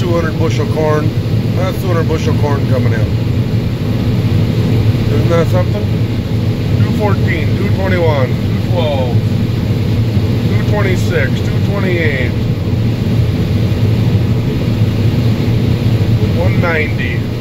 200 bushel corn. That's 200 bushel corn coming in. Isn't that something? 214, 221, 212, 226, 228, 190.